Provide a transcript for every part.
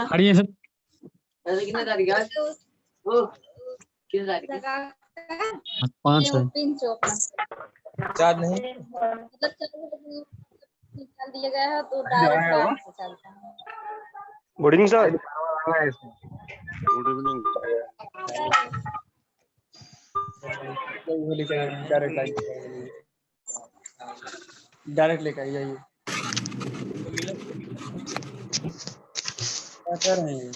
खड़ी है सब 5 है याद नहीं निकाल दिया गया है तो डायरेक्ट से चलता है। Good evening sir. Good evening. Direct लेकर आइए। क्या कर रहे हैं?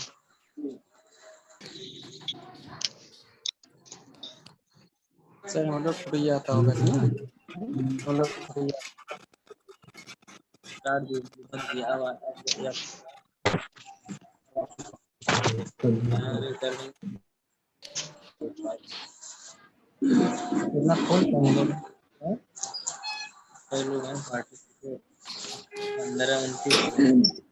सर हम लोग को आता होगा ना, हम लोग स्टार्ट दिया आवाज कितना खोल पाएंगे कई लोग हैं पार्टिसिपेट 15-29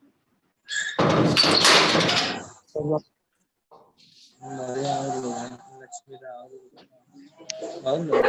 मरिया और लोग हैं लक्ष्मी राव और लोग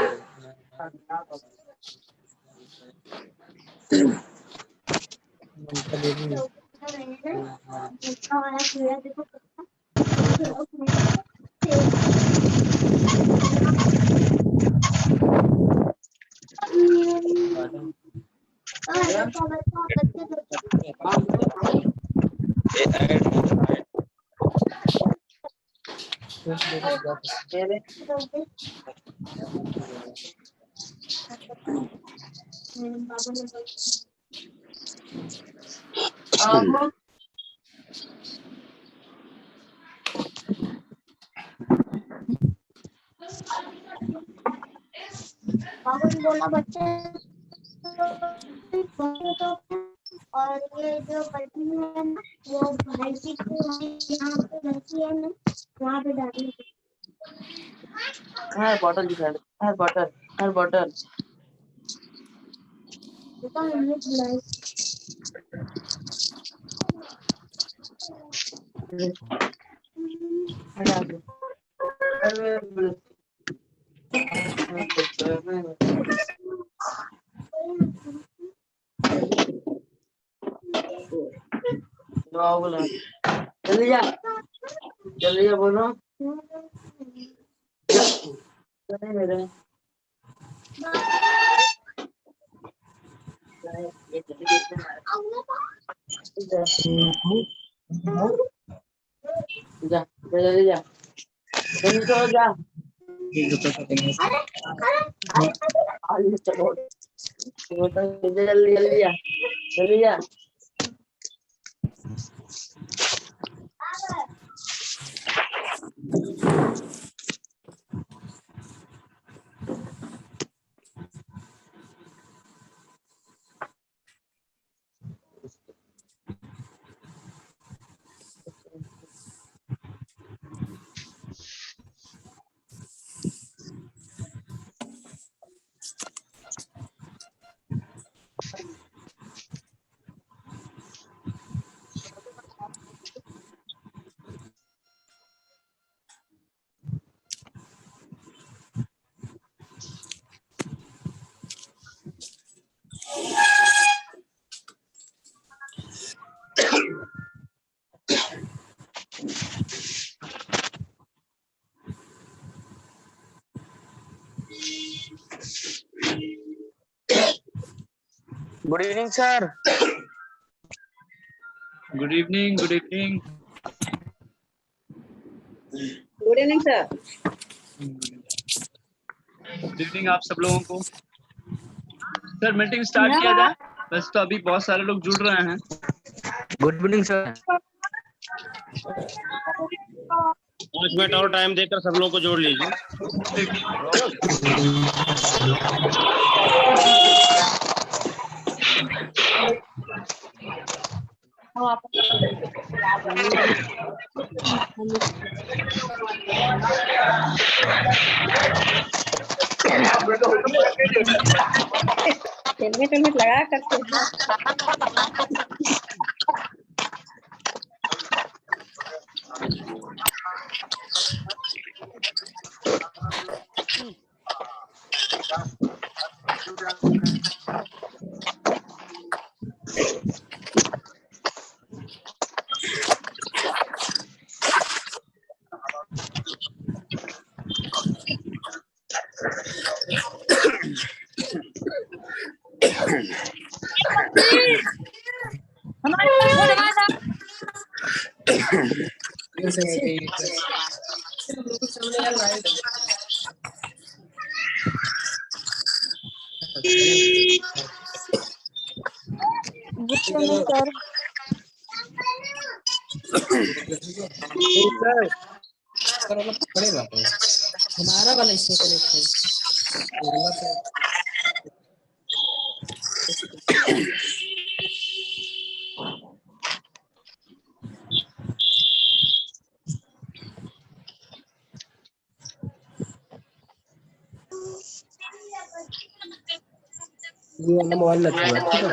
बोला बच्चे और ये जो बच्ची है ना वो भाई की यहाँ पे बच्ची है ना वहाँ पे डाली है बॉटल दिखा है बॉटल तो हमने बुलाई जल्दी जा बोलो मेरे जा जल्दी जा चलो जल्दी जा good evening sir. Good evening good evening sir. Good evening आप सब लोगों को। सर मीटिंग स्टार्ट किया जाए, बस तो अभी बहुत सारे लोग जुड़ रहे हैं। Good evening sir. 5 मिनट और टाइम देकर सब लोगों को जोड़ लीजिए। हेलमेट वेलमेट लगा करके पड़ेगा हमारा वाला इसमें कनेक्ट है। ये वाला मोबाइल रखा हुआ है, ठीक है।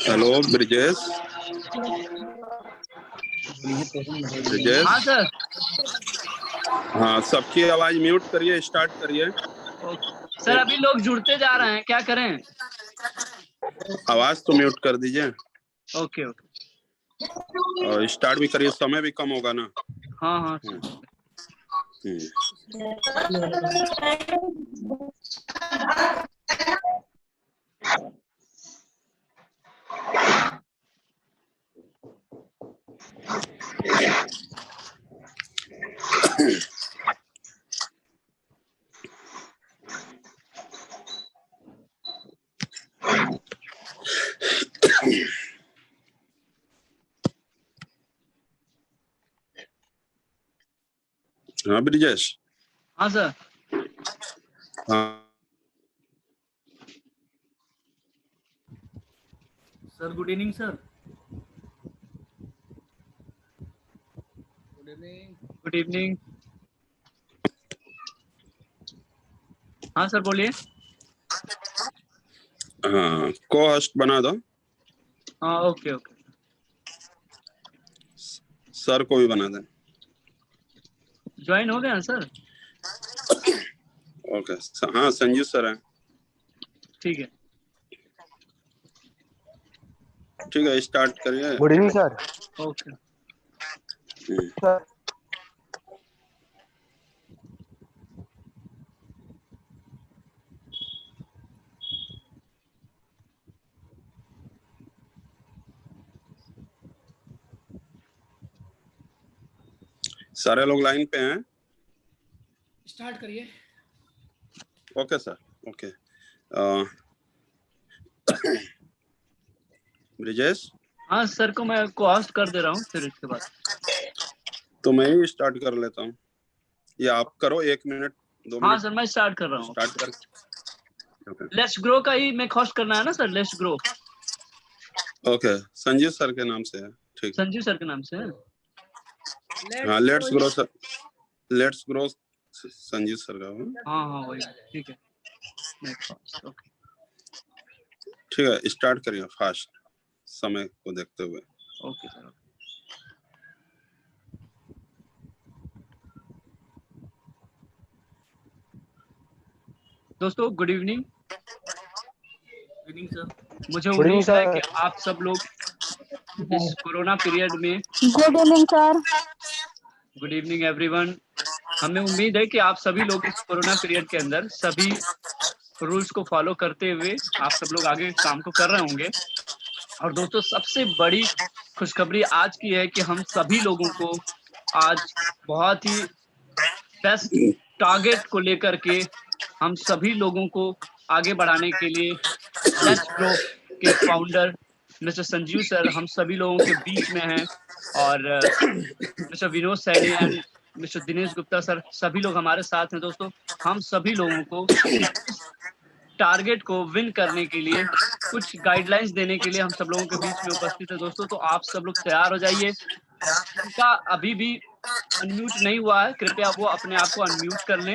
हेलो ब्रिजेश। ब्रिजेश, हाँ सर। हाँ सबकी आवाज म्यूट करिए, स्टार्ट करिए। सर अभी लोग जुड़ते जा रहे हैं, क्या करें? आवाज तो म्यूट कर दीजिए ओके ओके। और स्टार्ट भी करिए, समय भी कम होगा ना। हाँ हाँ सर। हाँ ब्रिजेश। हाँ सर। हाँ sir good evening sir. Good evening. हाँ सर बोलिए। हाँ, को होस्ट बना दो। हाँ ओके ओके। सर को भी बना दें। ज्वाइन हो गया ना सर? ओके, हाँ संजीव सर हैं। ठीक है। ठीक है, स्टार्ट करिए। Good evening sir. Okay. Sir सारे लोग लाइन पे हैं। स्टार्ट करिए। Okay sir, okay. ब्रिजेश। हाँ सर को मैं होस्ट कर दे रहा हूँ, फिर इसके बाद तो मैं ही स्टार्ट कर लेता हूँ या आप करो, 1 मिनट 2 हाँ मिनट सर मैं स्टार्ट कर रहा हूँ। स्टार्ट कर। ओके लेट्स ग्रो का ही मैं होस्ट करना है ना sir? Let's grow. Okay, Sanjeev sir के नाम से है। ठीक, संजीव सर के नाम से है। हाँ let's grow sir, let's grow Sanjeev sir का। हाँ हाँ वही, ठीक है। ओके ठीक है, स्टार्ट करिए फास्ट, समय को देखते हुए। Okay sir. दोस्तों गुड इवनिंग। मुझे उम्मीद है कि आप सब लोग इस कोरोना पीरियड में, good evening sir. Good evening everyone. हमें उम्मीद है कि आप सभी लोग इस कोरोना पीरियड के अंदर सभी रूल्स को फॉलो करते हुए आप सब लोग आगे काम को कर रहे होंगे। और दोस्तों सबसे बड़ी खुशखबरी आज की है कि हम सभी लोगों को आज बहुत ही बेस्ट टारगेट को लेकर के हम सभी लोगों को आगे बढ़ाने के लिए लेट्स ग्रो के फाउंडर मिस्टर संजीव सर हम सभी लोगों के बीच में हैं, और mister Vinod Saini and mister Dinesh Gupta sir सभी लोग हमारे साथ हैं। दोस्तों हम सभी लोगों को टारगेट को विन करने के लिए कुछ गाइडलाइंस देने के लिए हम सब लोगों के बीच में उपस्थित है। दोस्तों तो आप सब लोग तैयार हो जाइए। जिनका अभी भी अनम्यूट नहीं हुआ है कृपया वो अपने आप को अनम्यूट कर लें।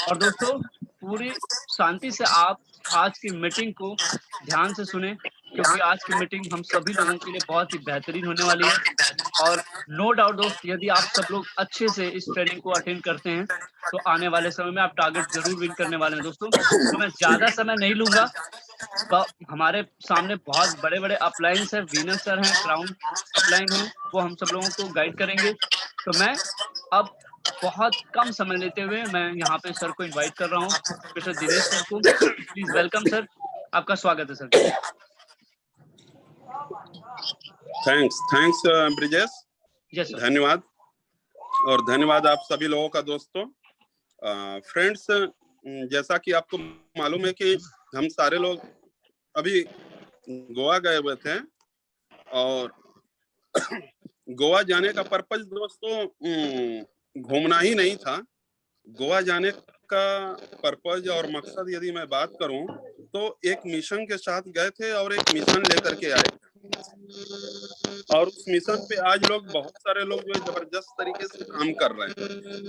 और दोस्तों पूरी शांति से आप आज की मीटिंग को ध्यान से सुने, क्योंकि आज की मीटिंग हम सभी लोगों के लिए बहुत ही बेहतरीन होने वाली है। और नो डाउट दोस्त, यदि आप सब लोग अच्छे से इस ट्रेनिंग को अटेंड करते हैं तो आने वाले समय में आप टारगेट जरूर विन करने वाले हैं। दोस्तों तो मैं ज्यादा समय नहीं लूंगा, हमारे सामने बहुत बड़े बड़े अपलाइंस हैं, वीनस सर हैं, क्राउन अपलाइन हैं, वो हम सब लोगों को गाइड करेंगे। तो मैं अब बहुत कम समय लेते हुए मैं यहाँ पे सर को इनवाइट कर रहा हूँ, मिस्टर दिनेश सर को। प्लीज वेलकम सर, आपका स्वागत है sir. Thanks Brijesh, yes sir. धन्यवाद। और धन्यवाद आप सभी लोगों का। दोस्तों फ्रेंड्स, जैसा कि आपको मालूम है कि हम सारे लोग अभी गोवा गए हुए थे, और गोवा जाने का पर्पज दोस्तों घूमना ही नहीं था। गोवा जाने का पर्पज और मकसद यदि मैं बात करूं तो एक मिशन के साथ गए थे और एक मिशन लेकर के आए थे। और उस मिशन पे आज लोग बहुत सारे लोग जो है जबरदस्त तरीके से काम कर रहे हैं।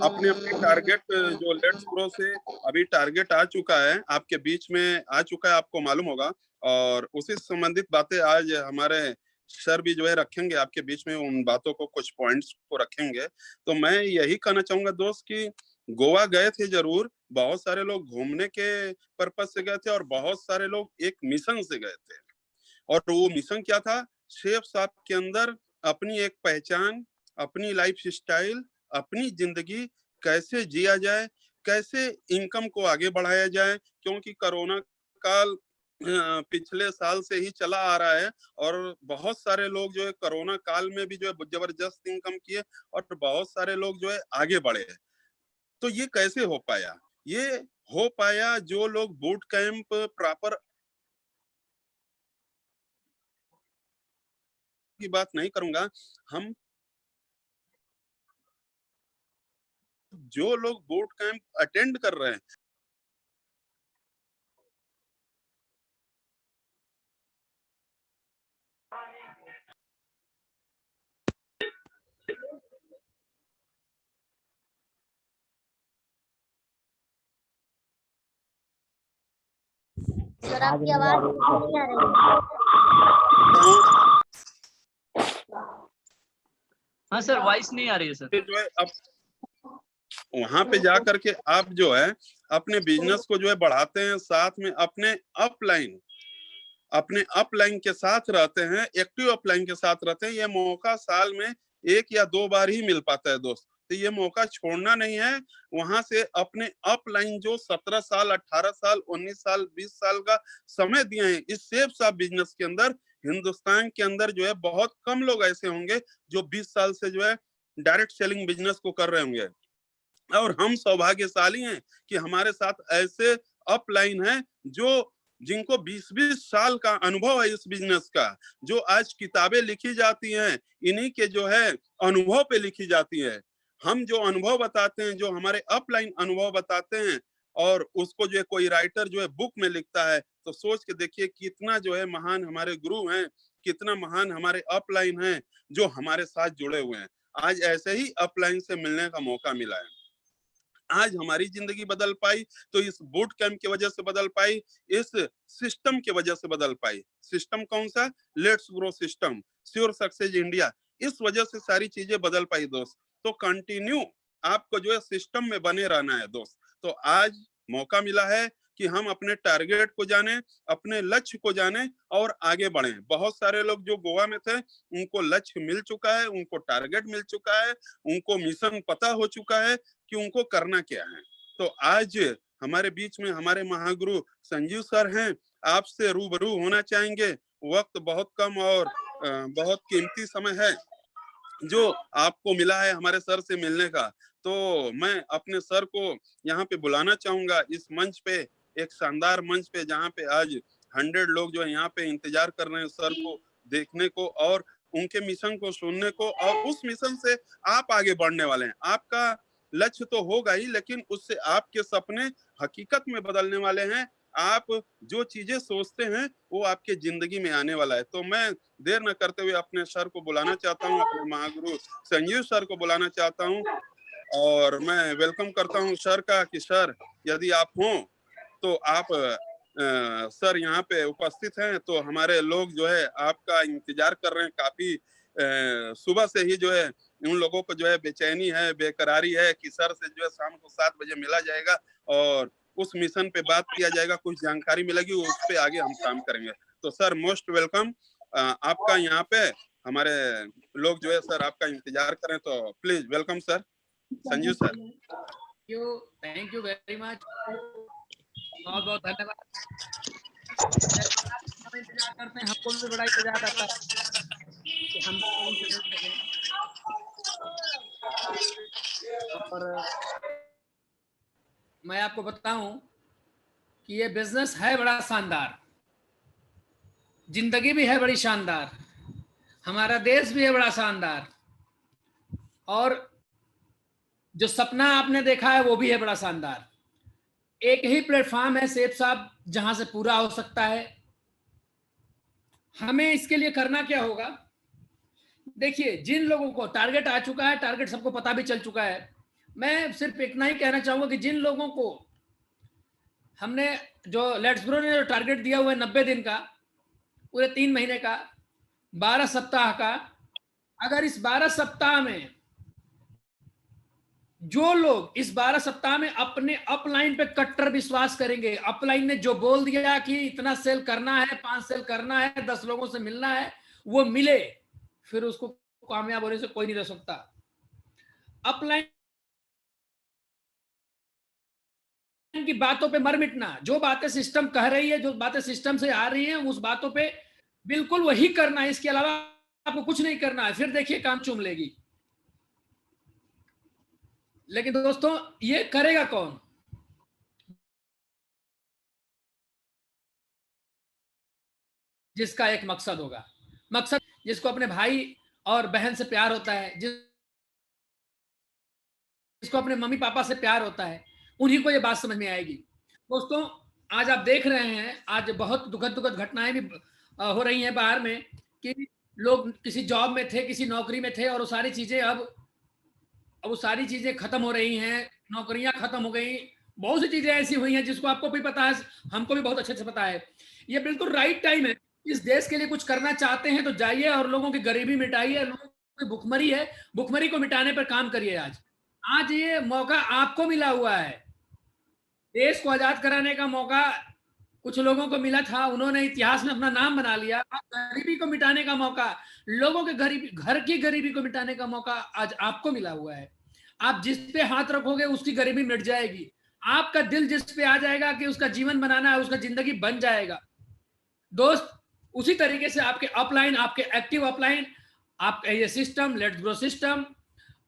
अपने अपने टारगेट जो लेट्स ग्रो से अभी टारगेट आ चुका है, आपके बीच में आ चुका है, आपको मालूम होगा। और उसी संबंधित बातें आज हमारे सर भी जो है रखेंगे आपके बीच में, उन बातों को, कुछ पॉइंट्स को रखेंगे। तो मैं यही कहना चाहूंगा दोस्त कि गोवा गए थे जरूर, बहुत सारे लोग घूमने के पर्पज से गए थे और बहुत सारे लोग एक मिशन से गए थे। और वो मिशन क्या था? शेफ साहब के अंदर अपनी एक पहचान, अपनी लाइफ स्टाइल, अपनी जिंदगी कैसे जिया जाए, कैसे इनकम को आगे बढ़ाया जाए, क्योंकि कोरोना काल पिछले साल से ही चला आ रहा है और बहुत सारे लोग जो है कोरोना काल में भी जो है जबरदस्त इनकम किए और बहुत सारे लोग जो है आगे बढ़े हैं। तो ये कैसे हो पाया? ये हो पाया जो लोग बूट कैंप प्रॉपर की बात नहीं करूंगा, हम जो लोग बूट कैंप अटेंड कर रहे हैं, सर आपकी आवाज नहीं आ रही। हाँ सर, वॉइस नहीं आ रही है सर। जो है अब वहां पे जा करके आप जो है अपने बिजनेस को जो है बढ़ाते हैं, साथ में अपने अपलाइन के साथ रहते हैं, एक्टिव अपलाइन के साथ रहते हैं। ये मौका साल में 1 या 2 बार ही मिल पाता है दोस्त, तो ये मौका छोड़ना नहीं है। वहां से अपने अपलाइन जो 17 साल, 18 साल, 19 साल, 20 साल का समय दिए हैं इस सेफ साहब बिजनेस के अंदर, हिंदुस्तान के अंदर जो है बहुत कम लोग ऐसे होंगे जो 20 साल से जो है डायरेक्ट सेलिंग बिजनेस को कर रहे होंगे। और हम सौभाग्यशाली हैं कि हमारे साथ ऐसे अपलाइन हैं जो जिनको 20-20 साल का अनुभव है इस बिजनेस का। जो आज किताबें लिखी जाती हैं इन्हीं के जो है अनुभव पे लिखी जाती है। हम जो अनुभव बताते हैं, जो हमारे अपलाइन अनुभव बताते हैं, और उसको जो है कोई राइटर जो है बुक में लिखता है, तो सोच के देखिए कितना जो है महान हमारे गुरु हैं, कितना महान हमारे अपलाइन हैं जो हमारे साथ जुड़े हुए हैं। आज ऐसे ही अपलाइन से मिलने का मौका मिला है। आज हमारी जिंदगी बदल पाई तो इस बूट कैंप की वजह से बदल पाई, इस सिस्टम की वजह से बदल पाई। सिस्टम कौन सा? Let's grow system, sure success India. इस वजह से सारी चीजें बदल पाई दोस्त। तो कंटिन्यू आपको जो है सिस्टम में बने रहना है दोस्त। तो आज मौका मिला है कि हम अपने टारगेट को जाने, अपने लक्ष्य को जाने और आगे बढ़े। बहुत सारे लोग जो गोवा में थे उनको लक्ष्य मिल चुका है, उनको टारगेट मिल चुका है, उनको मिशन पता हो चुका है कि उनको करना क्या है। तो आज हमारे बीच में हमारे महागुरु संजीव सर हैं, आपसे रूबरू होना चाहेंगे। वक्त बहुत कम और बहुत कीमती समय है जो आपको मिला है हमारे सर से मिलने का। तो मैं अपने सर को यहाँ पे बुलाना चाहूंगा इस मंच पे, एक शानदार मंच पे जहाँ पे आज 100 लोग जो है यहाँ पे इंतजार कर रहे हैं सर को देखने को और उनके मिशन को सुनने को, और उस मिशन से आप आगे बढ़ने वाले हैं। आपका लक्ष्य तो होगा ही, लेकिन उससे आपके सपने हकीकत में बदलने वाले हैं। आप जो चीजें सोचते हैं वो आपके जिंदगी में आने वाला है। तो मैं देर न करते हुए अपने सर को बुलाना चाहता हूँ, अपने महागुरु संजीव सर को बुलाना चाहता हूँ और मैं वेलकम करता हूँ सर का कि सर यदि आप हों तो आप सर यहाँ पे उपस्थित हैं तो हमारे लोग जो है आपका इंतजार कर रहे हैं। काफी सुबह से ही जो है उन लोगों को जो है बेचैनी है, बेकरारी है कि सर से जो है शाम को 7 बजे मिला जाएगा और उस मिशन पे बात किया जाएगा, कुछ जानकारी मिलेगी, उस पे आगे हम काम करेंगे। तो सर मोस्ट वेलकम। आपका यहाँ पे हमारे लोग जो है सर आपका इंतजार करें, तो please welcome sir. Sanjeev sir. Thank you very much, बहुत बहुत धन्यवाद। इंतजार करते हैं, हमको भी बड़ा इंतजार आता है कि हम और मैं आपको बताऊं कि ये बिजनेस है बड़ा शानदार, जिंदगी भी है बड़ी शानदार, हमारा देश भी है बड़ा शानदार, और जो सपना आपने देखा है वो भी है बड़ा शानदार। एक ही प्लेटफॉर्म है सेठ साहब जहां से पूरा हो सकता है। हमें इसके लिए करना क्या होगा? देखिए, जिन लोगों को टारगेट आ चुका है, टारगेट सबको पता भी चल चुका है, मैं सिर्फ इतना ही कहना चाहूंगा कि जिन लोगों को हमने जो लेट्स ग्रो ने जो टारगेट दिया हुआ है 90 दिन का, पूरे 3 महीने का, 12 सप्ताह का, अगर इस 12 सप्ताह में जो लोग इस 12 सप्ताह में अपने अपलाइन पे कट्टर विश्वास करेंगे, अपलाइन ने जो बोल दिया कि इतना सेल करना है, 5 सेल करना है, 10 लोगों से मिलना है, वो मिले, फिर उसको कामयाब होने से कोई नहीं रोक सकता। अपलाइन की बातों पे मर मिटना, जो बातें सिस्टम कह रही है, जो बातें सिस्टम से आ रही हैं, उस बातों पे बिल्कुल वही करना है, इसके अलावा आपको कुछ नहीं करना है। फिर देखिए काम चूम लेगी। लेकिन दोस्तों ये करेगा कौन? जिसका एक मकसद होगा, मकसद जिसको अपने भाई और बहन से प्यार होता है, जिसको अपने मम्मी पापा से प्यार होता है, उन्हीं को ये बात समझ में आएगी। दोस्तों आज आप देख रहे हैं, आज बहुत दुखद घटनाएं भी हो रही हैं बाहर में कि लोग किसी जॉब में थे, किसी नौकरी में थे, और वो सारी चीजें अब वो सारी चीजें खत्म हो रही हैं, नौकरियां खत्म हो गई, बहुत सी चीजें ऐसी हुई हैं जिसको आपको भी पता है, हमको भी बहुत अच्छे से पता है। ये बिल्कुल राइट टाइम है। इस देश के लिए कुछ करना चाहते हैं तो जाइए और लोगों की गरीबी मिटाइए, लोगों की भुखमरी है, भुखमरी को मिटाने पर काम करिए। आज ये मौका आपको मिला हुआ है। देश को आजाद कराने का मौका कुछ लोगों को मिला था, उन्होंने इतिहास में अपना नाम बना लिया। गरीबी को मिटाने का मौका, लोगों के घर की गरीबी को मिटाने का मौका आज आपको मिला हुआ है। आप जिस पे हाथ रखोगे उसकी गरीबी मिट जाएगी। आपका दिल जिस पे आ जाएगा कि उसका जीवन बनाना है, उसका जिंदगी बन जाएगा। दोस्त उसी तरीके से आपके अपलाइन, आपके एक्टिव अपलाइन, आपका ये सिस्टम लेट्स ग्रो सिस्टम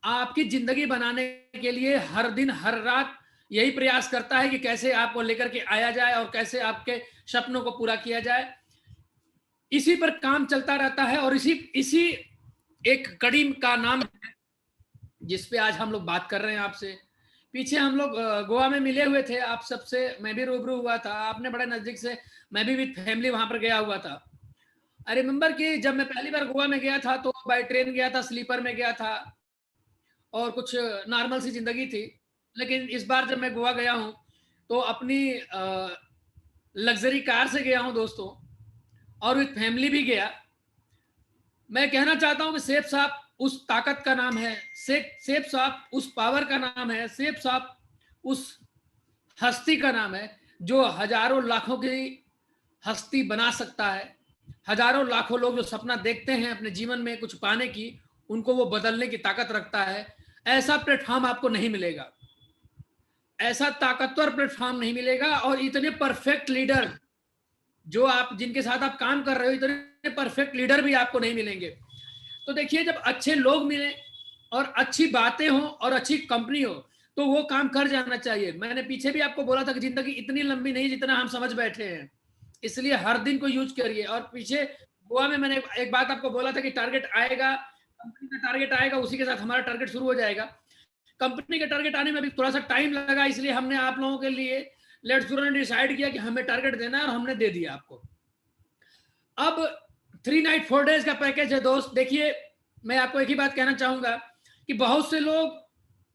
आपकी जिंदगी बनाने के लिए हर दिन हर रात यही प्रयास करता है कि कैसे आपको लेकर के आया जाए और कैसे आपके सपनों को पूरा किया जाए। इसी पर काम चलता रहता है और इसी एक कड़ी का नाम है जिस पे आज हम लोग बात कर रहे हैं आपसे। पीछे हम लोग गोवा में मिले हुए थे, आप सबसे मैं भी रूबरू हुआ था, आपने बड़े नजदीक से, मैं भी विद फैमिली वहां पर गया हुआ था। आई रिमेंबर कि जब मैं पहली बार गोवा में गया था तो बाय ट्रेन गया था, स्लीपर में गया था और कुछ नॉर्मल सी जिंदगी थी। लेकिन इस बार जब मैं गोवा गया हूँ तो अपनी लग्जरी कार से गया हूँ दोस्तों, और विद फैमिली भी गया। मैं कहना चाहता हूँ कि सेफ साहब उस ताकत का नाम है, सेफ साहब उस पावर का नाम है, सेफ साहब उस हस्ती का नाम है जो हजारों लाखों की हस्ती बना सकता है। हजारों लाखों लोग जो सपना देखते हैं अपने जीवन में कुछ पाने की, उनको वो बदलने की ताकत रखता है। ऐसा प्लेटफॉर्म आपको नहीं मिलेगा, ऐसा ताकतवर प्लेटफॉर्म नहीं मिलेगा, और इतने परफेक्ट लीडर जो आप जिनके साथ आप काम कर रहे हो, इतने परफेक्ट लीडर भी आपको नहीं मिलेंगे। तो देखिए, जब अच्छे लोग मिले और अच्छी बातें हो और अच्छी कंपनी हो तो वो काम कर जाना चाहिए। मैंने पीछे भी आपको बोला था कि जिंदगी इतनी लंबी नहीं जितना हम समझ बैठे हैं, इसलिए हर दिन को यूज करिए। और पीछे गोवा में मैंने एक बात आपको बोला था कि टारगेट आएगा, कंपनी का टारगेट आएगा, उसी के साथ हमारा टारगेट शुरू हो जाएगा। कंपनी का टारगेट आने में भी थोड़ा सा टाइम लगा, इसलिए हमने आप लोगों के लिए लेट्स ग्रो ने डिसाइड किया कि हमें टारगेट देना है, और हमने दे दिया आपको। अब 3 नाइट 4 डेज का पैकेज है दोस्त। देखिए, मैं आपको एक ही बात कहना चाहूंगा कि बहुत से लोग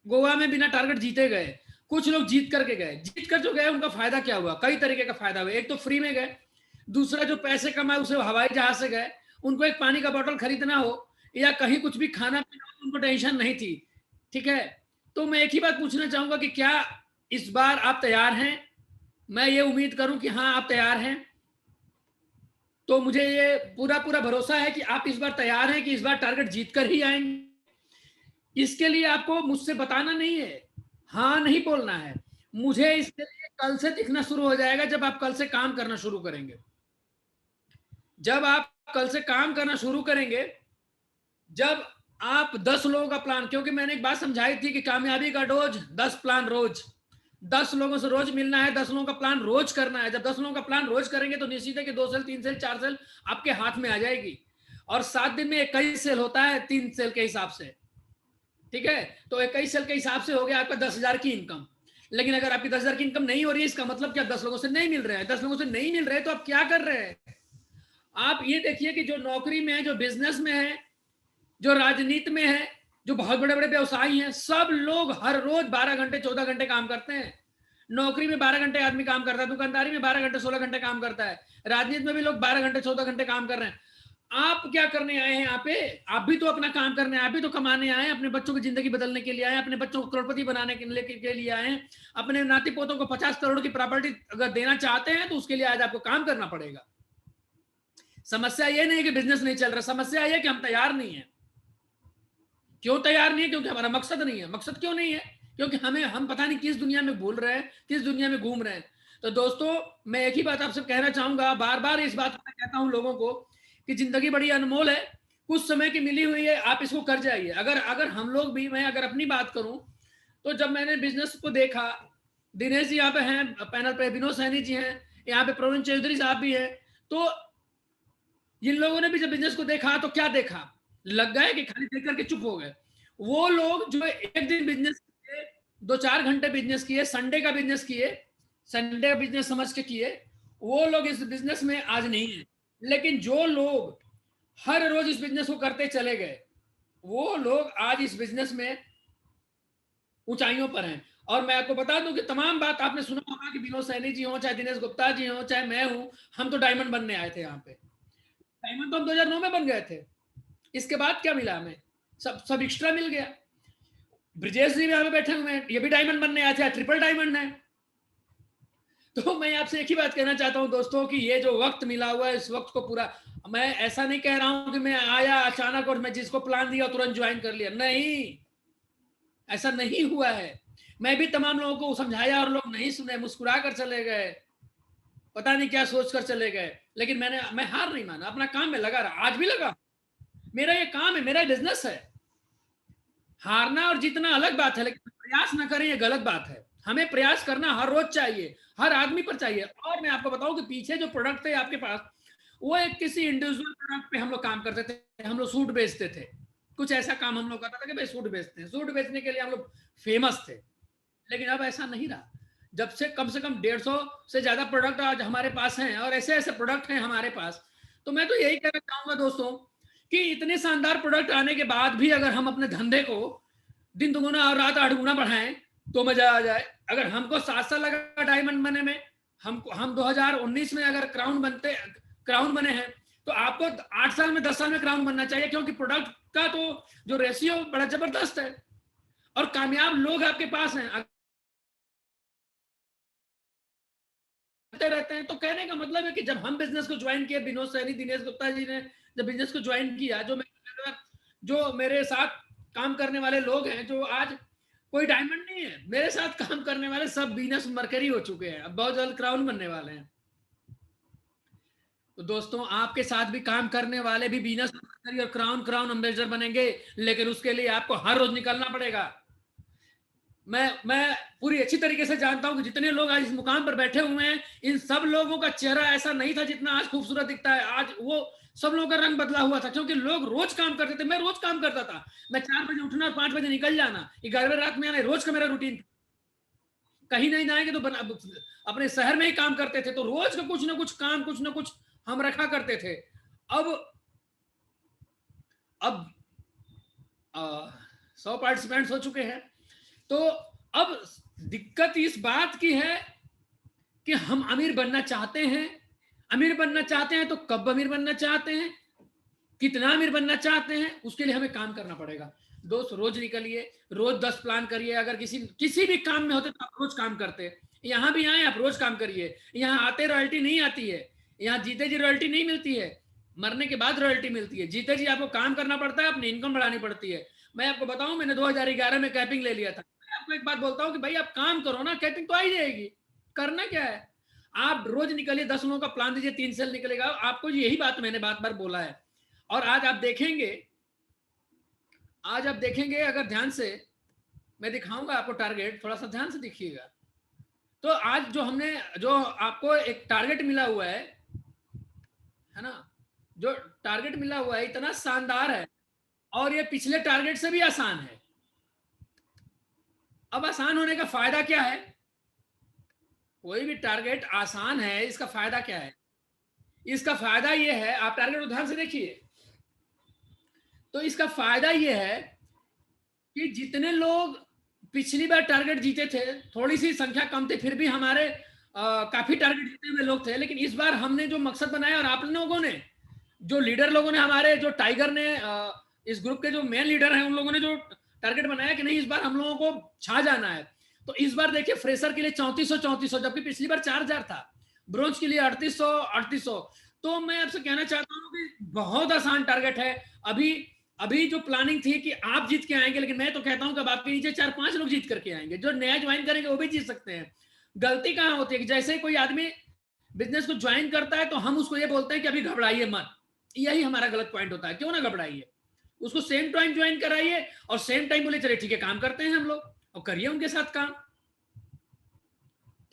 गोवा में बिना टारगेट जीते गए, कुछ लोग जीत करके गए। जीत कर जो गए उनका फायदा क्या हुआ? कई तरीके का फायदा हुआ। एक तो फ्री में गए, दूसरा जो पैसे कमाए उसे हवाई जहाज से गए, उनको एक पानी का बोतल खरीदना हो या कहीं कुछ भी खाना पीना हो, उनको टेंशन नहीं थी। ठीक है, तो मैं एक ही बात पूछना चाहूंगा कि क्या इस बार आप तैयार हैं? मैं ये उम्मीद करूं कि हाँ, आप तैयार हैं। तो मुझे ये पूरा भरोसा है कि आप इस बार तैयार हैं कि इस बार टारगेट जीत कर ही आएंगे। इसके लिए आपको मुझसे बताना नहीं है, हाँ नहीं बोलना है। मुझे इसके लिए कल से दिखना शुरू हो जाएगा, जब आप कल से काम करना शुरू करेंगे। जब आप कल से काम करना शुरू करेंगे, जब आप 10 लोगों का प्लान, क्योंकि मैंने एक बात समझाई थी कि कामयाबी का डोज 10 प्लान रोज, 10 लोगों से रोज मिलना है, 10 लोगों का प्लान रोज करना है। जब 10 लोगों का प्लान रोज करेंगे तो निश्चित है कि 2 सेल, 3 सेल, 4 सेल आपके हाथ में आ जाएगी। और 7 दिन में 21 सेल होता है 3 सेल के हिसाब से। ठीक है, तो 21 सेल के हिसाब से हो गया आपका 10,000 की इनकम। लेकिन अगर आपकी 10,000 की इनकम नहीं हो रही है, इसका मतलब क्या? 10 लोगों से नहीं मिल रहे हैं। 10 लोगों से नहीं मिल रहे तो आप क्या कर रहे हैं? आप ये देखिए कि जो नौकरी में है, जो बिजनेस में है, जो राजनीति में है, जो बहुत बड़े बड़े व्यवसायी हैं, सब लोग हर रोज 12 घंटे 14 घंटे काम करते हैं। नौकरी में 12 घंटे आदमी काम करता है, दुकानदारी में 12 घंटे 16 घंटे काम करता है, राजनीति में भी लोग 12 घंटे 14 घंटे काम कर रहे हैं। आप क्या करने आए हैं यहाँ पे? आप भी तो अपना काम करने आए, आप भी तो कमाने आए हैं, अपने बच्चों की जिंदगी बदलने के लिए आए हैं, अपने बच्चों को करोड़पति बनाने के लिए आए हैं, अपने नाती पोतों को 50 करोड़ की प्रॉपर्टी अगर देना चाहते हैं तो उसके लिए आज आपको काम करना पड़ेगा। समस्या ये नहीं है कि बिजनेस नहीं चल रहा, समस्या ये है कि हम तैयार नहीं है। क्यों तैयार नहीं है? क्योंकि हमारा मकसद नहीं है। मकसद क्यों नहीं है? क्योंकि हम पता नहीं किस दुनिया में भूल रहे हैं, किस दुनिया में घूम रहे हैं। तो दोस्तों, मैं एक ही बात आपसे कहना चाहूंगा, बार बार इस बात को मैं कहता हूं लोगों को कि जिंदगी बड़ी अनमोल है, कुछ समय की मिली हुई है, आप इसको कर जाइए। अगर हम लोग भी, मैं अगर अपनी बात करूं तो जब मैंने बिजनेस को देखा, दिनेश जी यहाँ पे हैं पैनल पे, विनोद सैनी जी हैं यहाँ पे, प्रवीण चौधरी साहब भी हैं, तो जिन लोगों ने भी जब बिजनेस को देखा तो क्या देखा? लग गए कि खाली देख करके चुप हो गए। वो लोग जो एक दिन बिजनेस किए, 2-4 घंटे बिजनेस किए, संडे का बिजनेस किए, संडे का बिजनेस समझ के किए, वो लोग इस बिजनेस में आज नहीं है। लेकिन जो लोग हर रोज इस बिजनेस को करते चले गए, वो लोग आज इस बिजनेस में ऊंचाइयों पर हैं। और मैं आपको बता दूं कि तमाम बात आपने सुना होगा कि विनोद सैनी जी हो, चाहे दिनेश गुप्ता जी हो, चाहे मैं हूं, हम तो डायमंड बनने आए थे यहाँ पे। डायमंड तो हम 2009 में बन गए थे। इसके बाद क्या मिला हमें? सब एक्स्ट्रा मिल गया। ब्रिजेश जी भी यहाँ पे बैठे हुए हैं, ये भी डायमंड बनने आए थे, ट्रिपल डायमंड है। तो मैं आपसे एक ही बात कहना चाहता हूं दोस्तों कि ये जो वक्त मिला हुआ है, इस वक्त को पूरा, मैं ऐसा नहीं कह रहा हूं कि मैं आया अचानक और मैं जिसको प्लान दिया तुरंत ज्वाइन कर लिया, नहीं, ऐसा नहीं हुआ है। मैं भी तमाम लोगों को समझाया और लोग नहीं सुने, मुस्कुरा कर चले गए, पता नहीं क्या सोच कर चले गए। लेकिन मैं हार नहीं माना, अपना काम में लगा रहा, आज भी लगा। मेरा ये काम है, मेरा बिजनेस है। हारना और जीतना अलग बात है, लेकिन प्रयास ना करें ये गलत बात है। हमें प्रयास करना हर रोज चाहिए, हर आदमी पर चाहिए। और मैं आपको बताऊं कि पीछे जो प्रोडक्ट थे आपके पास, वो एक किसी इंडिविजुअल प्रोडक्ट पे हम लोग काम करते थे। हम लोग सूट बेचते थे, कुछ ऐसा काम हम लोग करता था कि भाई सूट बेचते हैं, सूट बेचने के लिए हम लोग फेमस थे। लेकिन अब ऐसा नहीं रहा। जब से कम 150 से ज्यादा प्रोडक्ट आज हमारे पास हैं और ऐसे ऐसे प्रोडक्ट हैं हमारे पास, तो मैं तो यही कहना चाहूंगा दोस्तों कि इतने शानदार प्रोडक्ट आने के बाद भी अगर हम अपने धंधे को दिन दुगुना और रात 8 गुना बढ़ाएं तो मजा आ जाए। अगर हमको 7 साल लगा डायमंड बनने में, हम 2019 में अगर क्राउन बने हैं, तो आपको 8 साल में 10 साल में क्राउन बनना चाहिए, क्योंकि प्रोडक्ट का तो जो रेशियो बड़ा जबरदस्त है और कामयाब लोग आपके पास हैं रहते हैं। तो कहने का मतलब है कि जब हम बिजनेस को ज्वाइन किए, विनोद सैनी, दिनेश गुप्ता जी ने जब बिजनेस को ज्वाइन किया, जो मेरे साथ काम करने वाले लोग हैं, जो आज कोई डायमंड नहीं है, मेरे साथ काम करने वाले सब वीनस मरकरी हो चुके हैं, अब बहुत जल्द क्राउन बनने वाले हैं। तो दोस्तों, आपके साथ भी काम करने वाले भी वीनस मरकरी और क्राउन अम्बेसडर बनेंगे, लेकिन उसके लिए आपको हर रोज निकलना पड़ेगा। मैं पूरी अच्छी तरीके से जानता हूं कि जितने लोग आज इस मुकाम पर बैठे हुए हैं, इन सब लोगों का चेहरा ऐसा नहीं था जितना आज खूबसूरत दिखता है। आज वो सब लोगों का रंग बदला हुआ था, क्योंकि लोग रोज काम करते थे। मैं रोज काम करता था, मैं 4 बजे उठना और 5 बजे निकल जाना, 11 रात में आना, रोज का मेरा रूटीन। कहीं नहीं जाएंगे तो अपने शहर में ही काम करते थे, तो रोज का कुछ ना कुछ हम रखा करते थे। अब 100 पार्टिसिपेंट्स हो चुके हैं। तो अब दिक्कत इस बात की है कि हम अमीर बनना चाहते हैं तो कब अमीर बनना चाहते हैं, कितना अमीर बनना चाहते हैं, उसके लिए हमें काम करना पड़ेगा। दोस्त, रोज निकलिए, रोज 10 प्लान करिए। अगर किसी भी काम में होते तो आप रोज काम करते, यहां भी आए आप रोज काम करिए। यहां आते रॉयल्टी नहीं आती है, यहां जीते जी रॉयल्टी नहीं मिलती है, मरने के बाद रॉयल्टी मिलती है। जीते जी आपको काम करना पड़ता है, अपनी इनकम बढ़ानी पड़ती है। मैं आपको बताऊं, मैंने 2011 में कैपिंग ले लिया था। मैं आपको एक बात बोलता हूं कि भाई आप काम करो ना, कैपिंग तो आ ही जाएगी। करना क्या है, आप रोज निकलिए, 10 लोगों का प्लान दीजिए, 3 सेल निकलेगा आपको। यही बात मैंने बार बोला है। और आज आप देखेंगे अगर ध्यान से मैं दिखाऊंगा आपको टारगेट, थोड़ा सा ध्यान से देखिएगा। तो आज जो आपको एक टारगेट मिला हुआ है ना, जो टारगेट मिला हुआ है इतना शानदार है, और ये पिछले टारगेट से भी आसान है। अब आसान होने का फायदा क्या है? कोई भी टारगेट आसान है, इसका फायदा क्या है? इसका फायदा ये है, आप टारगेट ध्यान से देखिए, तो इसका फायदा ये है कि जितने लोग पिछली बार टारगेट जीते थे, थोड़ी सी संख्या कम थी, फिर भी हमारे काफी टारगेट जीते हुए लोग थे। लेकिन इस बार हमने जो मकसद बनाया, और आप लोगों ने, जो लीडर लोगों ने, हमारे जो टाइगर ने, इस ग्रुप के जो मेन लीडर हैं, उन लोगों ने जो टारगेट बनाया कि नहीं इस बार हम लोगों को छा जाना है। तो इस बार देखिए, फ्रेशर के लिए 3400, जबकि पिछली बार 4000 था। ब्रोंज के लिए 3800। तो मैं आपसे कहना चाहता हूँ कि बहुत आसान टारगेट है। अभी जो प्लानिंग थी कि आप जीत के आएंगे, लेकिन मैं तो कहता हूं कि अब आपके नीचे 4-5 लोग जीत करके आएंगे। जो नया ज्वाइन करेंगे वो भी जीत सकते हैं। गलती कहां होती है कि जैसे कोई आदमी बिजनेस को ज्वाइन करता है तो हम उसको ये बोलते हैं कि अभी घबराइए मत। यही हमारा गलत पॉइंट होता है। क्यों ना घबराइए, उसको सेम टाइम ज्वाइन कराइए और सेम टाइम बोले चले ठीक है काम करते हैं हम लोग, और करिए उनके साथ काम,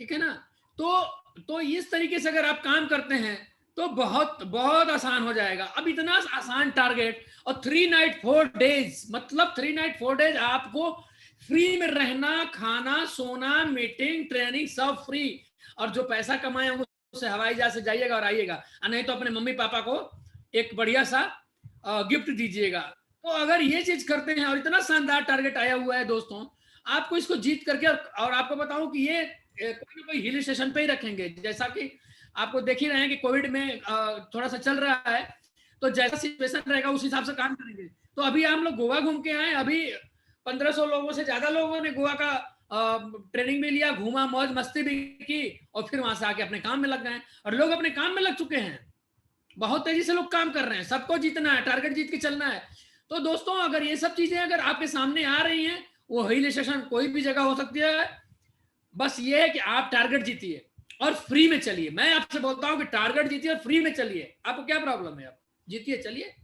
ठीक है ना। तो इस तरीके से अगर आप काम करते हैं तो बहुत बहुत आसान हो जाएगा। अब इतना आसान टारगेट, और 3 नाइट 4 डेज, मतलब 3 नाइट 4 डेज आपको फ्री में रहना, खाना, सोना, मीटिंग, ट्रेनिंग सब फ्री। और जो पैसा कमाए उससे हवाई जहाज से जाइएगा और आइएगा, नहीं तो अपने मम्मी पापा को एक बढ़िया सा गिफ्ट दीजिएगा। तो अगर ये चीज करते हैं, और इतना शानदार टारगेट आया हुआ है दोस्तों, आपको इसको जीत करके, और आपको बताऊं कि ये कोई ना कोई हिल स्टेशन पे ही रखेंगे। जैसा कि आपको देख ही रहे हैं कि कोविड में थोड़ा सा चल रहा है, तो जैसा सिचुएशन रहेगा उस हिसाब से काम करेंगे। तो अभी हम लोग गोवा घूम के आए, अभी 1500 लोगों से ज्यादा लोगों ने गोवा का ट्रेनिंग भी लिया, घूमा, मौज मस्ती भी की, और फिर वहां से आके अपने काम में लग गए। और लोग अपने काम में लग चुके हैं, बहुत तेजी से लोग काम कर रहे हैं। सबको जीतना है, टारगेट जीत के चलना है। तो दोस्तों, अगर ये सब चीजें अगर आपके सामने आ रही हैं, वो हिल स्टेशन कोई भी जगह हो सकती है, बस ये है कि आप टारगेट जीतिए और फ्री में चलिए। मैं आपसे बोलता हूं कि टारगेट जीतिए और फ्री में चलिए। आपको क्या प्रॉब्लम है? आप जीतिए, चलिए,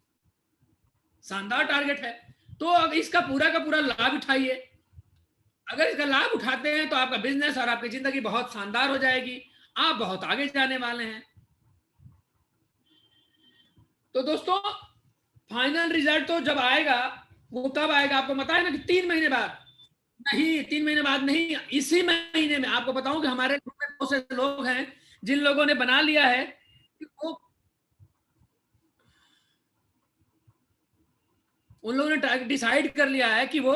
शानदार टारगेट है। तो अब इसका पूरा का पूरा लाभ उठाइए। अगर इसका लाभ उठाते हैं तो आपका बिजनेस और आपकी जिंदगी बहुत शानदार हो जाएगी, आप बहुत आगे जाने वाले हैं। तो दोस्तों, फाइनल रिजल्ट तो जब आएगा, वो कब आएगा आपको पता है ना, कि 3 महीने बाद। नहीं, 3 महीने बाद नहीं, इसी महीने में। आपको बताऊं कि हमारे ग्रुप में बहुत से लोग हैं जिन लोगों ने बना लिया है कि वो, उन लोगों ने डिसाइड कर लिया है कि वो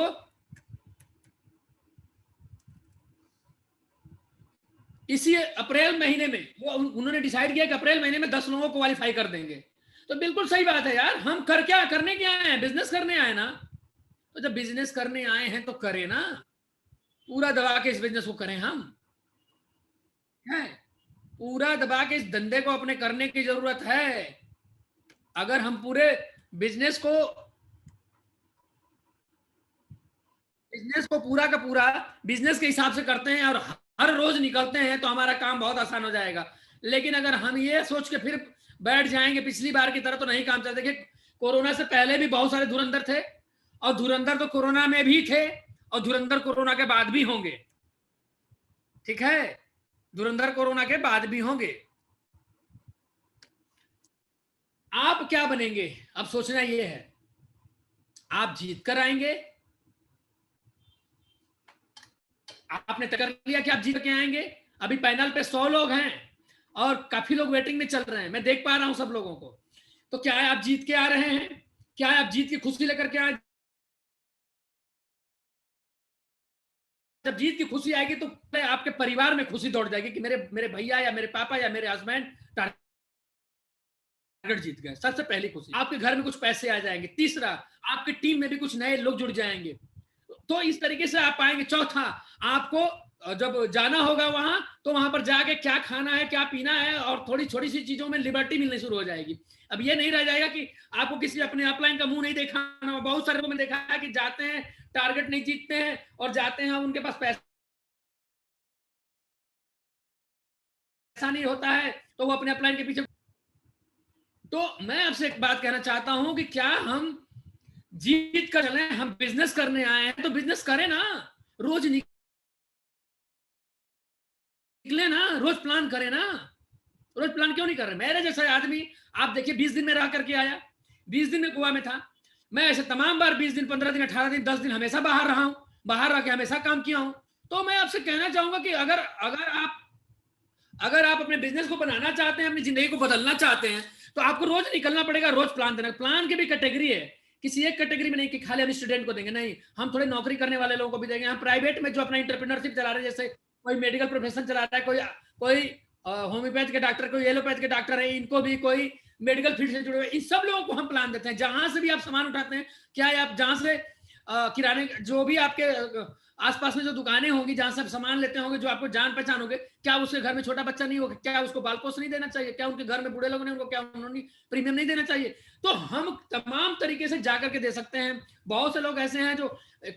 इसी अप्रैल महीने में वो उन्होंने डिसाइड किया कि अप्रैल महीने में 10 लोगों को क्वालिफाई कर देंगे। तो बिल्कुल सही बात है यार, हम करने क्या आए हैं? बिजनेस करने आए ना। तो जब बिजनेस करने आए हैं तो करें ना, पूरा दबा के इस बिजनेस को करें। हम है पूरा दबा के इस धंधे को अपने करने की जरूरत है। अगर हम पूरे बिजनेस को पूरा का पूरा बिजनेस के हिसाब से करते हैं और हर रोज निकलते हैं तो हमारा काम बहुत आसान हो जाएगा। लेकिन अगर हम ये सोच के फिर बैठ जाएंगे पिछली बार की तरह तो नहीं काम चलता। देखिए कोरोना से पहले भी बहुत सारे धुरंधर थे और धुरंधर तो कोरोना में भी थे और धुरंधर कोरोना के बाद भी होंगे। ठीक है, धुरंधर कोरोना के बाद भी होंगे। आप क्या बनेंगे अब सोचना ये है, आप जीत कर आएंगे। आपने तय कर लिया कि आप जीत के आएंगे। अभी पैनल पे 100 लोग हैं और काफी लोग वेटिंग में चल रहे हैं, मैं देख पा रहा हूं सब लोगों को। तो क्या है आप जीत के आ रहे हैं? क्या है आप जीत की खुशी लेकर के आए? जब जीत की खुशी आएगी तो आपके परिवार में खुशी दौड़ जाएगी कि मेरे भैया या मेरे पापा या मेरे हस्बैंड टारगेट जीत गए। सबसे पहली खुशी। आपके घर में कुछ पैसे आ जाएंगे। तीसरा, आपकी टीम में भी कुछ नए लोग जुड़ जाएंगे। तो इस तरीके से आप पाएंगे। चौथा, आपको जब जाना होगा वहां तो वहां पर जाके क्या खाना है क्या पीना है और थोड़ी छोटी सी चीजों में लिबर्टी मिलनी शुरू हो जाएगी। अब ये नहीं रह जाएगा कि आपको किसी अपने अपलाइन का मुंह नहीं देखा। बहुत सारे लोग मैंने देखा है कि जाते हैं, टारगेट नहीं जीतते हैं और जाते हैं उनके पास पैसा नहीं होता है तो वो अपने अपलाइन के पीछे। तो मैं आपसे एक बात कहना चाहता हूं कि क्या हम जीत कर चले? हम बिजनेस करने आए हैं तो बिजनेस करें ना, रोज निकले ना, रोज प्लान करें ना। रोज प्लान क्यों नहीं कर रहे? मेरे जैसा आदमी आप देखिए 20 दिन में रह करके आया, 20 दिन में गोवा में था। मैं ऐसे तमाम बार 20 दिन 15 दिन 18 दिन 10 दिन हमेशा बाहर रहा हूं, बाहर रह के हमेशा काम किया हूं। तो मैं आपसे कहना चाहूंगा कि अगर आप अपने बिजनेस को बनाना चाहते हैं, अपनी जिंदगी को बदलना चाहते हैं तो आपको रोज निकलना पड़ेगा, रोज प्लान देना। प्लान की भी कैटेगरी है, किसी एक कैटेगरी में नहीं कि खाली हम स्टूडेंट को देंगे। नहीं, हम थोड़े नौकरी करने वाले लोगों को भी देंगे। हम प्राइवेट में जो अपना इंटरप्रेन्योरशिप चला रहे हैं, जैसे कोई मेडिकल प्रोफेशन चला रहा है, कोई होम्योपैथ के डॉक्टर, कोई एलोपैथ के डॉक्टर है, इनको भी कोई मेडिकल फील्ड से जुड़े हुए, इन सब लोगों को हम प्लान देते हैं। जहां से भी आप सामान उठाते हैं, क्या है आप जहां से किराने जो भी आपके आसपास में जो दुकानें होंगी जहां से आप सामान लेते होंगे, जो आपको जान पहचान होंगे, क्या उसके घर में छोटा बच्चा नहीं होगा? क्या उसको बालपोष नहीं देना चाहिए? क्या उनके घर में बूढ़े लोग नहीं, उनको क्या उन्होंने प्रीमियम नहीं देना चाहिए? तो हम तमाम तरीके से जाकर के दे सकते हैं। बहुत से लोग ऐसे हैं जो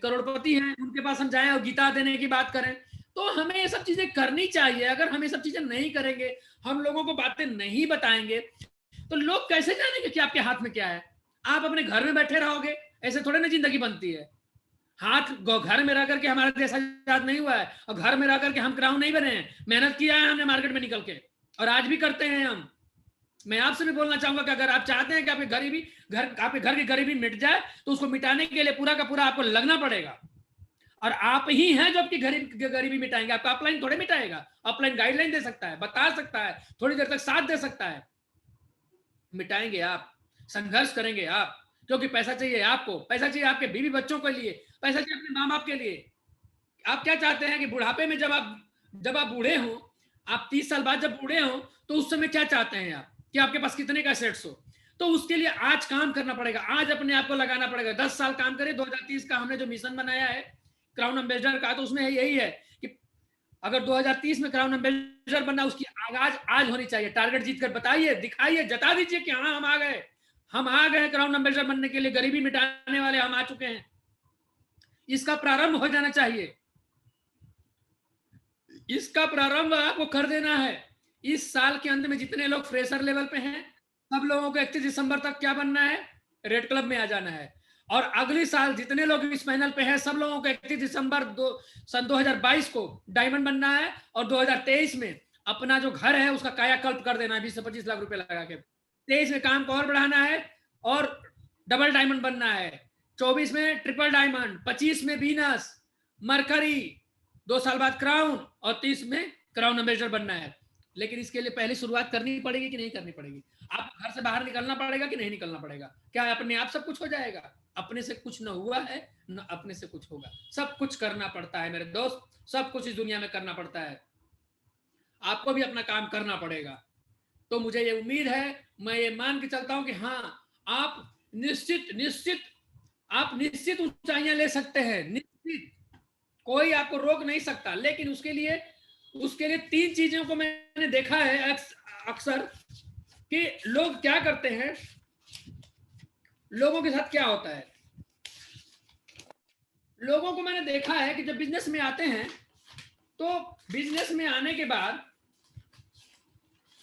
करोड़पति हैं, उनके पास हम जाएं और गीता देने की बात करें। तो हमें ये सब चीजें करनी चाहिए। अगर हम ये सब चीजें नहीं करेंगे, हम लोगों को बातें नहीं बताएंगे तो लोग कैसे जानेंगे कि आपके हाथ में क्या है? आप अपने घर में बैठे रहोगे, ऐसे थोड़े ना जिंदगी बनती है। हाथ घर में रह करके हमारा देश आजाद नहीं हुआ है और घर में रह करके हम क्राउन नहीं बने हैं। मेहनत किया है हमने मार्केट में निकल के और आज भी करते हैं हम। मैं आपसे भी बोलना चाहूंगा कि अगर आप चाहते हैं कि आपके घर की गरीबी मिट जाए तो उसको मिटाने के लिए पूरा का पूरा आपको लगना पड़ेगा। और आप ही हैं जो आपकी गरीबी मिटाएंगे। आपका अपलाइन थोड़े मिटाएगा। अपलाइन गाइडलाइन दे सकता है, बता सकता है, थोड़ी देर तक साथ दे सकता है। मिटाएंगे आप, संघर्ष करेंगे आप, क्योंकि पैसा चाहिए आपको, पैसा चाहिए आपके बीवी बच्चों के लिए, पैसा चाहिए अपने माँ बाप के लिए। आप क्या चाहते हैं कि बुढ़ापे में जब आप बूढ़े हो, आप 30 साल बाद जब बूढ़े हो तो उस समय क्या चाहते हैं आप कि आपके पास कितने का एसेट्स हो? तो उसके लिए आज काम करना पड़ेगा, आज अपने आप को लगाना पड़ेगा। 10 साल काम करें। 2030 का हमने जो मिशन बनाया है क्राउन एम्बेसडर का, तो उसमें यही है कि अगर 2030 में क्राउन एम्बेसडर बनना, उसकी आगाज आज होनी चाहिए। टारगेट जीत कर बताइए, दिखाइए, जता दीजिए कि हाँ हम आ गए क्राउन एम्बेसडर बनने के लिए। गरीबी मिटाने वाले हम आ चुके हैं। इसका प्रारंभ हो जाना चाहिए। इसका प्रारंभ आपको कर देना है। इस साल के अंत में जितने लोग फ्रेशर लेवल पे हैं, सब लोगों को 31 दिसंबर तक क्या बनना है? रेड क्लब में आ जाना है। और अगले साल जितने लोग इस पैनल पे हैं, सब लोगों को 31 दिसंबर सन 2022 को डायमंड बनना है। और 2023 में अपना जो घर है उसका कायाकल्प कर देना है 20 से 25 लाख रुपए लगा के। 23 में काम को और बढ़ाना है और डबल डायमंड बनना है। 24 में ट्रिपल डायमंड, 25 में वीनस, मरकरी, 2 साल बाद क्राउन और 30 में क्राउन एम्बेसडर बनना है। लेकिन इसके लिए पहले शुरुआत करनी पड़ेगी कि नहीं करनी पड़ेगी? आप घर से बाहर निकलना पड़ेगा कि नहीं निकलना पड़ेगा? क्या अपने आप सब कुछ हो जाएगा? अपने से कुछ न हुआ है, न अपने से कुछ होगा। सब कुछ करना पड़ता है मेरे दोस्त, सब कुछ इस दुनिया में करना पड़ता है। आपको भी अपना काम करना पड़ेगा। तो मुझे ये उम्मीद है, मैं ये मान के चलता हूं कि हाँ, आप निश्चित ऊंचाइयां ले सकते हैं, निश्चित, कोई आपको रोक नहीं सकता। लेकिन उसके लिए 3 चीजों को मैंने देखा है अक्सर कि लोग क्या करते हैं, लोगों के साथ क्या होता है, लोगों को मैंने देखा है कि जब बिजनेस में आते हैं तो बिजनेस में आने के बाद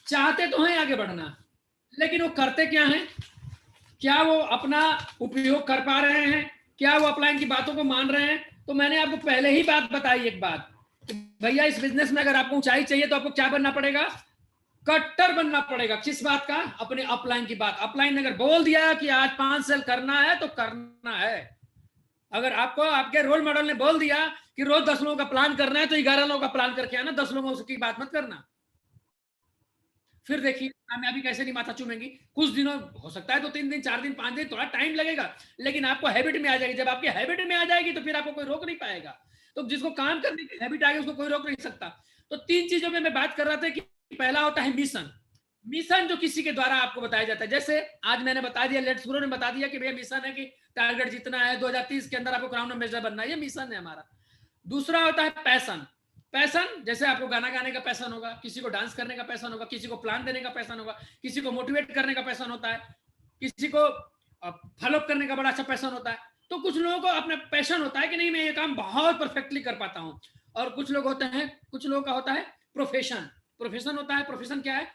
चाहते तो हैं आगे बढ़ना, लेकिन वो करते क्या हैं, क्या वो अपना उपयोग कर पा रहे हैं, क्या वो अपलाइन की बातों को मान रहे हैं। तो मैंने आपको पहले ही बात बताई, एक बात, भैया इस बिजनेस में अगर आपको ऊंचाई चाहिए तो आपको क्या बनना पड़ेगा, कट्टर बनना पड़ेगा। किस बात का, अपने अपलाइन की बात। अपलाइन ने अगर बोल दिया कि आज 5 सेल करना है तो करना है। अगर आपको आपके रोल मॉडल ने बोल दिया कि रोज 10 लोगों का प्लान करना है तो 11 लोगों का प्लान करके आना, 10 लोगों की बात मत करना। फिर देखिए कामयाबी कैसे नहीं माथा चूमेंगी। कुछ दिनों हो सकता है तो 3 दिन 4 दिन 5 दिन थोड़ा टाइम लगेगा, लेकिन आपको हैबिट में आ जाएगी। जब आपकी हैबिट में आ जाएगी तो फिर आपको कोई रोक नहीं पाएगा। तो जिसको काम करने की हैबिट आ गई उसको कोई रोक नहीं सकता। तो 3 चीजों में मैं बात कर रहा था कि पहला होता है मिशन। मिशन जो किसी के द्वारा आपको बताया जाता है, जैसे आज मैंने बता दिया, लेट्स ग्रो ने बता दिया कि भैया मिशन है कि टारगेट जितना है 2030 के अंदर आपको क्राउन एम्बेसडर बनना है, ये मिशन है हमारा। दूसरा होता है पैशन। पैशन जैसे आपको गाना गाने का पैशन होगा, किसी को डांस करने का पैशन होगा, किसी को प्लान देने का पैशन होगा, किसी को मोटिवेट करने का पैशन होता है, किसी को फॉलोअप करने का बड़ा अच्छा पैशन होता है। तो कुछ लोगों को अपना पैशन होता है कि नहीं मैं ये काम बहुत परफेक्टली कर पाता हूं, और कुछ लोग होते हैं, कुछ लोगों का होता है प्रोफेशन। प्रोफेशन होता है, प्रोफेशन क्या है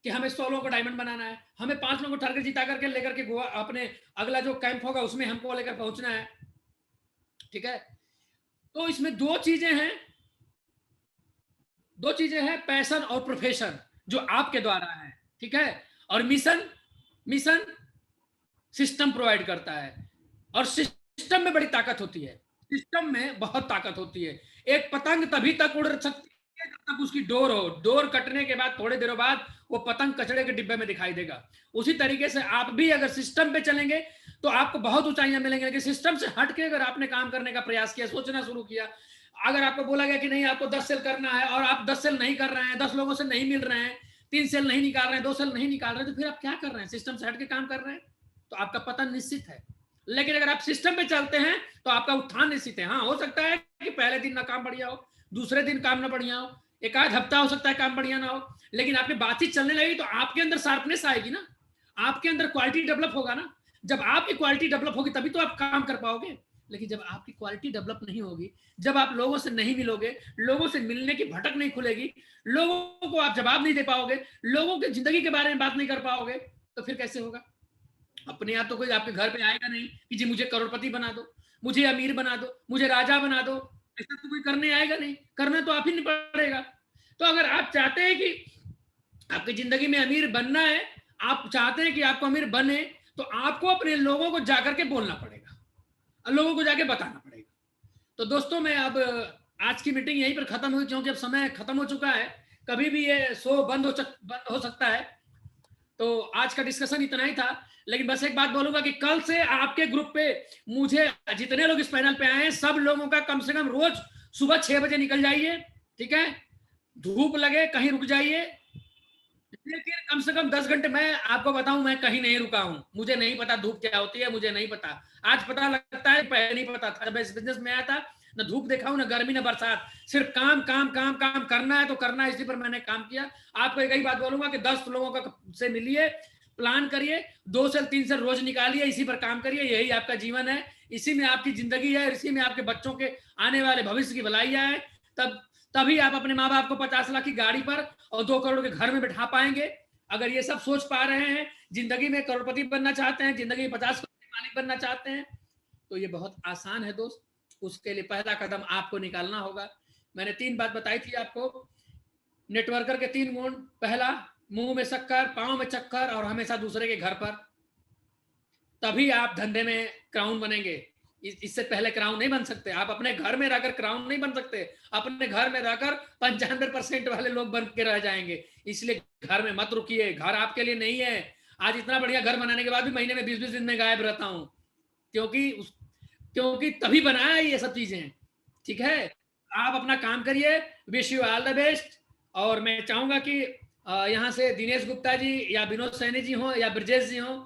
कि हमें 100 लोगों को डायमंड बनाना है, हमें 5 लोगों को टारगेट जिता करके लेकर के गोवा अपने अगला जो कैंप होगा उसमें हमको लेकर पहुंचना है। ठीक है, तो इसमें 2 चीजें हैं, पैशन और प्रोफेशन जो आपके द्वारा है। ठीक है, और मिशन सिस्टम प्रोवाइड करता है, और सिस्टम में बड़ी ताकत होती है, सिस्टम में बहुत ताकत होती है। एक पतंग तभी तक उड़ सकती है जब तक उसकी डोर हो, डोर कटने के बाद थोड़े देरों बाद वो पतंग कचड़े के डिब्बे में दिखाई देगा। उसी तरीके से आप भी अगर सिस्टम पे चलेंगे तो आपको बहुत ऊंचाइयां मिलेंगे, लेकिन सिस्टम से हट के अगर आपने काम करने का प्रयास किया, सोचना शुरू किया, अगर आपको बोला गया कि नहीं आपको 10 सेल करना है और आप 10 सेल नहीं कर रहे हैं, 10 लोगों से नहीं मिल रहे हैं, 3 सेल नहीं निकाल रहे हैं, 2 सेल नहीं निकाल रहे हैं, तो फिर आप क्या कर रहे हैं, सिस्टम से हट के काम कर रहे हैं, तो आपका पतन निश्चित है। लेकिन अगर आप सिस्टम पे चलते हैं तो आपका उत्थान निश्चित है। हाँ, हो सकता है कि पहले दिन ना काम बढ़िया हो, दूसरे दिन काम ना बढ़िया हो, एक आध हफ्ता हो सकता है काम बढ़िया ना हो, लेकिन आपकी बातचीत चलने लगी तो आपके अंदर शार्पनेस आएगी ना, आपके अंदर क्वालिटी डेवलप होगा ना। जब आपकी क्वालिटी डेवलप होगी तभी तो आप काम कर पाओगे। लेकिन जब आपकी क्वालिटी डेवलप नहीं होगी, जब आप लोगों से नहीं मिलोगे, लोगों से मिलने की भटक नहीं खुलेगी, लोगों को आप जवाब नहीं दे पाओगे, लोगों की जिंदगी के बारे में बात नहीं कर पाओगे, तो फिर कैसे होगा। अपने आप तो कोई आपके घर पे आएगा नहीं कि जी मुझे करोड़पति बना दो, मुझे अमीर बना दो, मुझे राजा बना दो, ऐसा तो कोई करने आएगा नहीं, करना तो आप ही नहीं पड़ेगा। तो अगर आप चाहते हैं कि आपकी जिंदगी में अमीर बनना है, आप चाहते हैं कि आपको अमीर बने, तो आपको अपने लोगों को जाकर के बोलना पड़ेगा, लोगों को जाके बताना पड़ेगा। तो दोस्तों मैं अब आज की मीटिंग यहीं पर खत्म हुई, क्योंकि अब समय खत्म हो चुका है, कभी भी ये शो बंद हो सकता है। तो आज का डिस्कशन इतना ही था, लेकिन बस एक बात बोलूंगा कि कल से आपके ग्रुप पे मुझे जितने लोग इस पैनल पे आए हैं सब लोगों का कम से कम रोज सुबह 6 बजे निकल जाइए। ठीक है, धूप लगे कहीं रुक जाइए, लेकिन कम से कम 10 घंटे। मैं आपको बताऊं, मैं कहीं नहीं रुका हूं, मुझे नहीं पता धूप क्या होती है, मुझे नहीं पता। आज पता लगता है, पहले नहीं पता था। जब इस बिजनेस में आया था, ना धूप देखा हूं, ना गर्मी, ना बरसात, सिर्फ काम काम काम काम करना है तो करना है, इसी पर मैंने काम किया। आपको एक ही बात बोलूंगा कि 10 लोगों का से मिलिए, प्लान करिए, 2 से 3 से रोज निकालिए, इसी पर काम करिए, यही आपका जीवन है, इसी में आपकी जिंदगी है, इसी में आपके बच्चों के आने वाले भविष्य की भलाइयां है। तभी आप अपने माँ बाप को 50 लाख की गाड़ी पर और 2 करोड़ के घर में बैठा पाएंगे। अगर ये सब सोच पा रहे हैं, जिंदगी में करोड़पति बनना चाहते हैं, जिंदगी में 50 करोड़ के मालिक बनना चाहते हैं, तो ये बहुत आसान है दोस्त। उसके लिए पहला कदम आपको निकालना होगा। मैंने 3 बात बताई थी आपको, नेटवर्कर के 3 गुण। पहला, मुंह में शक्कर, पांव में चक्कर और हमेशा दूसरे के घर पर। तभी आप धंधे में क्राउन बनेंगे, इससे पहले क्राउन नहीं बन सकते। आप अपने घर में रहकर क्राउन नहीं बन सकते, अपने घर में रहकर 95% वाले लोग बन के रह जाएंगे। इसलिए घर में मत रुकिए, घर आपके लिए नहीं है। आज इतना बढ़िया घर बनाने के बाद भी महीने में 20-20 दिन में गायब रहता हूं, क्योंकि तभी बनाया ये सब चीजें। ठीक है, आप अपना काम करिए, wish you all the best, और मैं चाहूंगा कि यहाँ से दिनेश गुप्ता जी या विनोद सैनी जी हों या ब्रजेश जी हों,